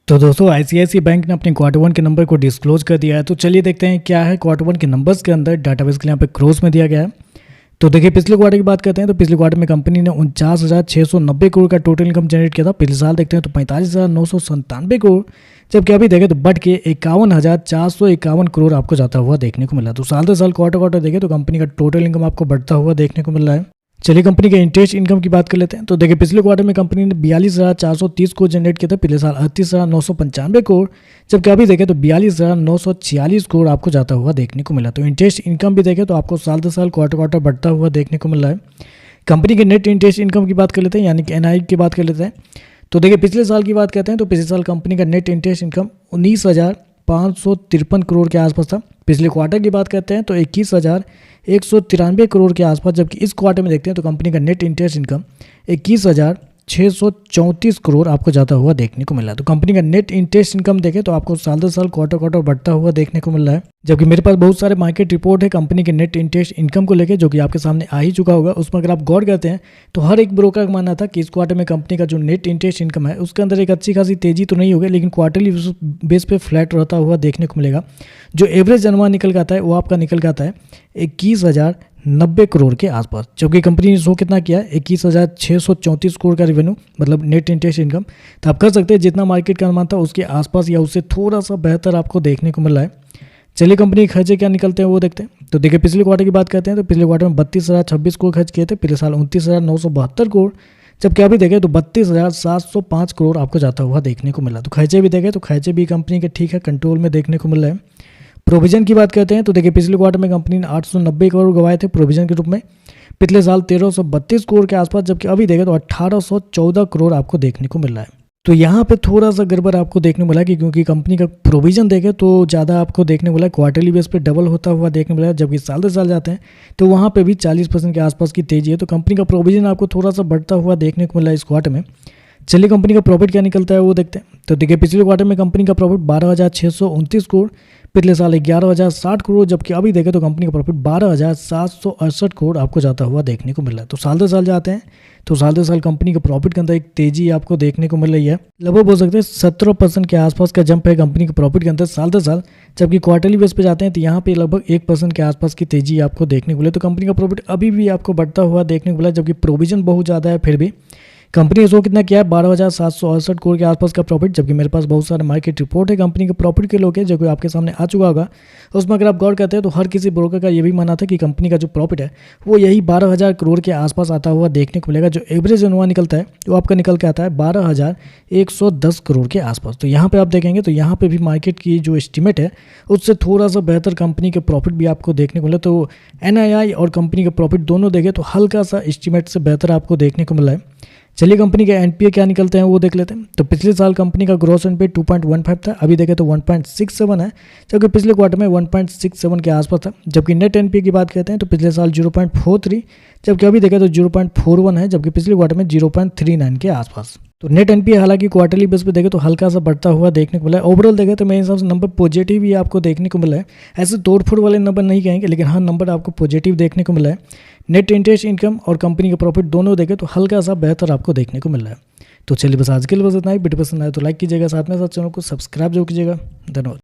तो दोस्तों ICICI bank ने अपने क्वार्टर वन के नंबर को डिस्क्लोज कर दिया है। तो चलिए देखते हैं क्या है क्वार्टर वन के नंबर्स के अंदर डाटाबेस के लिए यहाँ पे क्रोस में दिया गया है। तो देखिए पिछले क्वार्टर की बात करते हैं तो पिछले क्वार्टर में कंपनी ने 49,690 करोड़ का टोटल इनकम जनरेट किया था। पिछले साल देखते हैं तो 45,997 करोड़, जबकि अभी देखें तो बढ़ के 51,451 करोड़ आपको जाता हुआ देखने को मिला। तो साल दर साल क्वार्टर देखें तो कंपनी का टोटल इनकम आपको बढ़ता हुआ देखने को मिल रहा है। चलिए कंपनी के इंटरेस्ट इनकम की बात कर लेते हैं। तो देखिए पिछले क्वार्टर में कंपनी ने 42,430 करोड़ जनरेट किया था। पिछले साल 38,995 करोड़, जबकि अभी देखें तो 42,946 करोड़ आपको जाता हुआ देखने को मिला। तो इंटरेस्ट इनकम भी देखें तो आपको साल दर साल क्वार्टर बढ़ता हुआ देखने को मिल रहा है। कंपनी के नेट इंटरेस्ट इनकम की बात कर लेते हैं, यानी कि एनआई की बात कर लेते हैं। तो देखिए पिछले साल की बात करते हैं तो पिछले साल कंपनी का नेट इंटरेस्ट इनकम 19,553 करोड़ के आसपास था। पिछले क्वार्टर की बात करते हैं तो 21,193 करोड़ के आसपास, जबकि इस क्वार्टर में देखते हैं तो कंपनी का नेट इंटरेस्ट इनकम 21,634 करोड़ आपको जाता हुआ देखने को मिला है। तो कंपनी का नेट इंटरेस्ट इनकम देखें तो आपको साल दर साल क्वार्टर बढ़ता हुआ देखने को मिल रहा है। जबकि मेरे पास बहुत सारे मार्केट रिपोर्ट है कंपनी के नेट इंटरेस्ट इनकम को लेकर, जो कि आपके सामने आ ही चुका होगा। उसमें अगर आप गौर करते हैं तो हर एक ब्रोकर का मानना था कि इस क्वार्टर में कंपनी का जो नेट इंटरेस्ट इनकम है उसके अंदर एक अच्छी खासी तेजी तो नहीं होगी, लेकिन क्वार्टरली बेस पे फ्लैट रहता हुआ देखने को मिलेगा। जो एवरेज अनुमान निकल के आता है वो आपका निकल के आता है 21,090 करोड़ के आसपास, जबकि कंपनी ने शो कितना किया है 21,634 करोड़ का रेवेन्यू, मतलब नेट इंटरेस्ट इनकम। तो आप कर सकते हैं जितना मार्केट का अनुमान था उसके आसपास या उससे थोड़ा सा बेहतर आपको देखने को मिल रहा है। चलिए कंपनी के खर्चे क्या निकलते हैं वो देखते हैं। तो देखिए पिछले क्वार्टर की बात करते हैं तो पिछले क्वार्टर में 32,026 करोड़ खर्च किए थे। पिछले साल 29,972 करोड़, जबकि अभी देखें तो 32,705 करोड़ आपको जाता हुआ देखने को मिला। तो खर्चे भी देखें तो खर्चे भी कंपनी के ठीक है कंट्रोल में देखने को मिल रहे हैं। प्रोविजन की बात करते हैं तो देखिए पिछले क्वार्टर में कंपनी ने 890 करोड़ गवाए थे प्रोविजन के रूप में। पिछले साल 1,332 करोड़ के आसपास, जबकि अभी देखें तो 1,814 करोड़ आपको देखने को मिल रहा है। तो यहाँ पे थोड़ा सा गड़बड़ आपको देखने को मिला कि क्योंकि कंपनी का प्रोविजन देखें तो ज़्यादा आपको देखने को मिला, क्वार्टरली बेस पे डबल होता हुआ देखने को मिला, जबकि साल दर साल जाते हैं तो वहाँ पे भी 40% के आसपास की तेजी है। तो कंपनी का प्रोविजन आपको थोड़ा सा बढ़ता हुआ देखने को मिला इस क्वार्टर में। चलिए कंपनी का प्रॉफिट क्या निकलता है वो देखते हैं। तो देखिए पिछले क्वार्टर में कंपनी का प्रॉफिट 12,629 करोड़, पिछले साल 11,060 करोड़, जबकि अभी देखें तो कंपनी का प्रॉफिट 12,768 करोड़ आपको जाता हुआ देखने को मिल रहा है। तो साल दर साल जाते हैं तो साल दर साल कंपनी के प्रॉफिट के अंदर एक तेजी आपको देखने को मिल रही है। लगभग बोल सकते हैं 17% के आसपास का जंप है कंपनी के प्रॉफिट के अंदर साल दर साल, जबकि क्वार्टरली बेस पे जाते हैं तो यहाँ पे लगभग 1% के आसपास की तेजी आपको देखने को मिले। तो कंपनी का प्रॉफिट अभी भी आपको बढ़ता हुआ देखने को मिला, जबकि प्रोविजन बहुत ज़्यादा है। फिर भी कंपनी ने शो कितना किया है 12,768 करोड़ के आसपास का प्रॉफिट, जबकि मेरे पास बहुत सारे मार्केट रिपोर्ट है कंपनी के प्रॉफिट के लोग हैं जो कि आपके सामने आ चुका होगा। उसमें अगर आप गौर करते हैं तो हर किसी ब्रोकर का ये भी मानना था कि कंपनी का जो प्रॉफिट है वो यही 12,000 करोड़ के आसपास आता हुआ देखने को मिलेगा। जो एवरेज अनुमान निकलता है वो आपका निकल के आता है 12,110 करोड़ के आसपास। तो यहाँ पर आप देखेंगे तो यहाँ पर भी मार्केट की जो एस्टिमेट है उससे थोड़ा सा बेहतर कंपनी के प्रॉफिट भी आपको देखने को मिला। तो NII और कंपनी के प्रॉफिट दोनों देखें तो हल्का सा एस्टिमेट से बेहतर आपको देखने को मिला है। चलिए कंपनी के NPA क्या निकलते हैं वो देख लेते हैं। तो पिछले साल कंपनी का ग्रॉस NPA 2.15 था, अभी देखें तो 1.67 है, जबकि पिछले क्वार्टर में 1.67 के आसपास था। जबकि नेट NPA की बात करते हैं तो पिछले साल 0.43, जबकि अभी देखें तो 0.41 है, जबकि पिछले क्वार्टर में 0.39 के आसपास। तो नेट NPA हालांकि क्वार्टरली बेस पे देखें तो हल्का सा बढ़ता हुआ देखने को मिला है। ओवरऑल देखें तो मेरे हिसाब से नंबर पॉजिटिव ही आपको देखने को मिला है। ऐसे तोड़फोड़ वाले नंबर नहीं कहेंगे, लेकिन हाँ नंबर आपको पॉजिटिव देखने को मिला है। नेट इंटरेस्ट इनकम और कंपनी का प्रॉफिट दोनों देखें तो हल्का सा बेहतर आपको देखने को मिल रहा है। तो चलिए बस आज के लिए बस इतना ही। वीडियो पसंद आए तो लाइक कीजिएगा, साथ में साथ चैनल को सब्सक्राइब जरूर कीजिएगा। धन्यवाद।